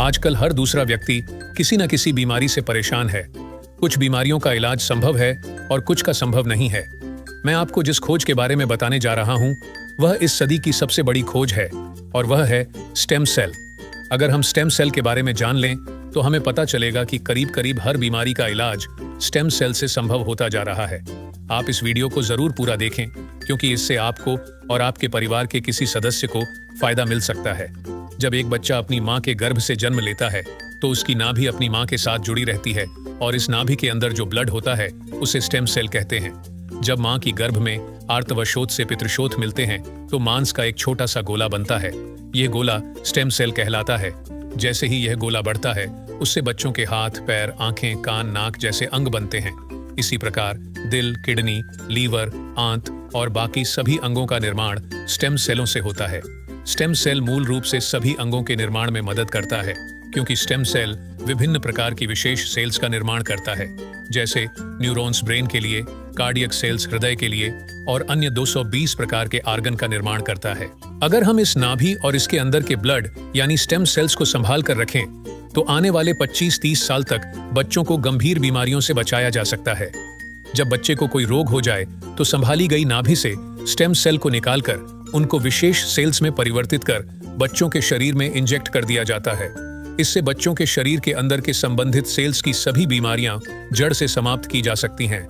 आजकल हर दूसरा व्यक्ति किसी न किसी बीमारी से परेशान है। कुछ बीमारियों का इलाज संभव है और कुछ का संभव नहीं है। मैं आपको जिस खोज के बारे में बताने जा रहा हूं, वह इस सदी की सबसे बड़ी खोज है और वह है स्टेम सेल। अगर हम स्टेम सेल के बारे में जान लें तो हमें पता चलेगा कि करीब करीब हर बीमारी का इलाज स्टेम सेल से संभव होता जा रहा है। आप इस वीडियो को जरूर पूरा देखें, क्योंकि इससे आपको और आपके परिवार के किसी सदस्य को फायदा मिल सकता है। जब एक बच्चा अपनी मां के गर्भ से जन्म लेता है तो उसकी नाभि अपनी मां के साथ जुड़ी रहती है और इस नाभि के अंदर जो ब्लड होता है उसे स्टेम सेल कहते हैं। जब मां की गर्भ में आर्तवशोथ से पितृशोथ मिलते हैं तो मांस का एक छोटा सा गोला बनता है। यह गोला स्टेम सेल कहलाता है। जैसे ही यह गोला बढ़ता है, उससे बच्चों के हाथ, पैर, आंखें, कान, नाक जैसे अंग बनते हैं। इसी प्रकार दिल, किडनी, लीवर, आंत और बाकी सभी अंगों का निर्माण स्टेम सेलों से होता है। स्टेम सेल मूल रूप से सभी अंगों के निर्माण में मदद करता है, क्योंकि स्टेम सेल विभिन्न प्रकार की विशेष सेल्स का निर्माण करता है, जैसे न्यूरॉन्स ब्रेन के लिए, कार्डियक सेल्स हृदय के लिए और अन्य 220 प्रकार के आर्गन का निर्माण करता है। अगर हम इस नाभि और इसके अंदर के ब्लड यानी स्टेम सेल्स को संभाल कर रखें तो आने वाले 25-30 साल तक बच्चों को गंभीर बीमारियों से बचाया जा सकता है। जब बच्चे को कोई रोग हो जाए तो संभाली गई नाभि से स्टेम सेल को निकालकर उनको विशेष सेल्स में परिवर्तित कर बच्चों के शरीर में इंजेक्ट कर दिया जाता है। इससे बच्चों के शरीर के अंदर के संबंधित सेल्स की सभी बीमारियां जड़ से समाप्त की जा सकती हैं।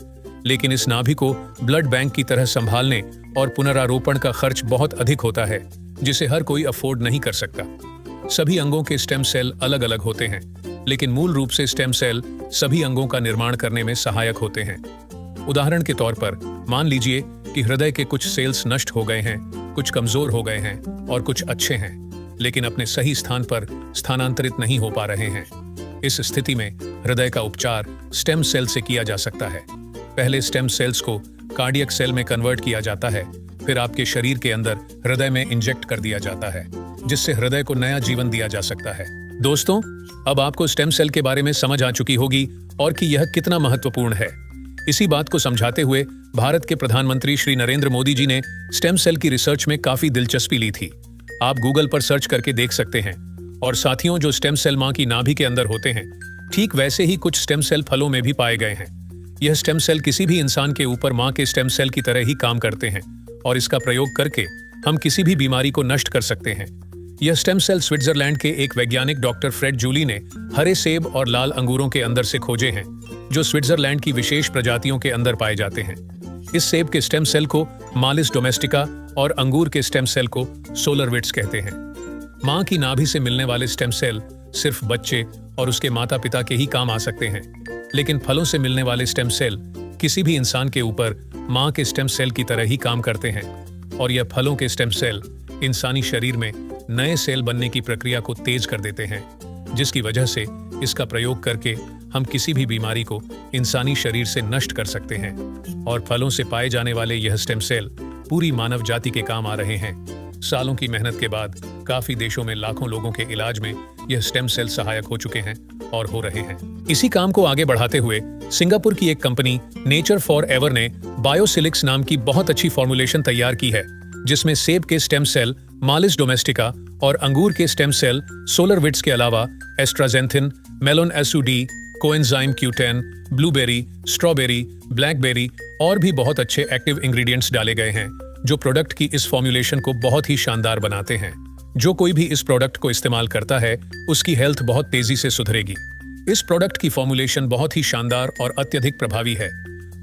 लेकिन इस नाभि को ब्लड बैंक की तरह संभालने और पुनरारोपण का खर्च बहुत अधिक होता है, जिसे हर कोई अफोर्ड नहीं कर सकता। सभी अंगों के स्टेम सेल अलग अलग होते हैं, लेकिन मूल रूप से स्टेम सेल सभी अंगों का निर्माण करने में सहायक होते हैं। उदाहरण के तौर पर मान लीजिए कि हृदय के कुछ सेल्स नष्ट हो गए हैं, कुछ कमजोर हो गए हैं और कुछ अच्छे हैं, लेकिन अपने सही स्थान पर स्थानांतरित नहीं हो पा रहे हैं। इस स्थिति में हृदय का उपचार स्टेम सेल से किया जा सकता है। पहले स्टेम सेल्स को कार्डियक सेल में कन्वर्ट किया जाता है, फिर आपके शरीर के अंदर हृदय में इंजेक्ट कर दिया जाता है, जिससे हृदय को नया जीवन दिया जा सकता है। दोस्तों, अब आपको स्टेम सेल के बारे में समझ आ चुकी होगी और कि यह कितना महत्वपूर्ण है। इसी बात को समझाते हुए भारत के प्रधानमंत्री श्री नरेंद्र मोदी जी ने स्टेम सेल की रिसर्च में काफी दिलचस्पी ली थी। आप गूगल पर सर्च करके देख सकते हैं। और साथियों, जो स्टेम सेल मां की नाभि के अंदर होते हैं, ठीक वैसे ही कुछ स्टेम सेल फलों में भी पाए गए हैं। यह स्टेम सेल किसी भी इंसान के ऊपर मां के स्टेम सेल की तरह ही काम करते हैं और इसका प्रयोग करके हम किसी भी बीमारी को नष्ट कर सकते हैं। यह स्टेम सेल स्विट्जरलैंड के एक वैज्ञानिक डॉक्टर फ्रेड जूली ने हरे सेब और लाल अंगूरों के अंदर से खोजे हैं, जो स्विट्जरलैंड की विशेष प्रजातियों के अंदर पाए जाते हैं। इस सेब के स्टेम सेल को मालिस डोमेस्टिका और अंगूर के स्टेम सेल को सोलरविट्स कहते हैं। मां की नाभि से मिलने वाले स्टेम सेल सिर्फ बच्चे और उसके माता पिता के ही काम आ सकते हैं, लेकिन फलों से मिलने वाले स्टेम सेल किसी भी इंसान के ऊपर मां के स्टेम सेल की तरह ही काम करते हैं और यह फलों के स्टेम सेल इंसानी शरीर में नए सेल बनने की प्रक्रिया को तेज कर देते हैं, जिसकी वजह से इसका प्रयोग करके हम किसी भी बीमारी को इंसानी शरीर से नष्ट कर सकते हैं। और फलों से पाए जाने वाले यह स्टेम सेल पूरी मानव जाति के काम आ रहे हैं। सालों की मेहनत के बाद काफी देशों में लाखों लोगों के इलाज में यह स्टेम सेल सहायक हो चुके हैं और हो रहे हैं। इसी काम को आगे बढ़ाते हुए सिंगापुर की एक कंपनी नेचर फॉर एवर ने बायोसिलिक्स नाम की बहुत अच्छी फॉर्मुलेशन तैयार की है, जिसमें सेब के स्टेम सेल मालिस डोमेस्टिका और अंगूर के स्टेम सेल सोलरविट्स के अलावा एस्ट्राजेंथिन, मेलोन एसुडी, coenzyme Q10, blueberry, strawberry, blackberry और भी बहुत अच्छे एक्टिव इंग्रेडिएंट्स डाले गए हैं, जो प्रोडक्ट की इस फॉर्मुलेशन को बहुत ही शानदार बनाते हैं। जो कोई भी इस प्रोडक्ट को इस्तेमाल करता है, उसकी हेल्थ बहुत तेजी से सुधरेगी। इस प्रोडक्ट की फॉर्मुलेशन बहुत ही शानदार और अत्यधिक प्रभावी है।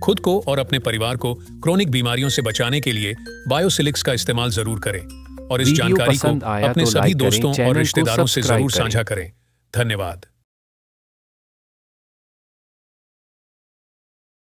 खुद को और अपने परिवार को क्रोनिक बीमारियों से बचाने के लिए बायोसिलिक्स का इस्तेमाल जरूर करें और इस जानकारी को अपने सभी दोस्तों और रिश्तेदारों से जरूर साझा करें। धन्यवाद।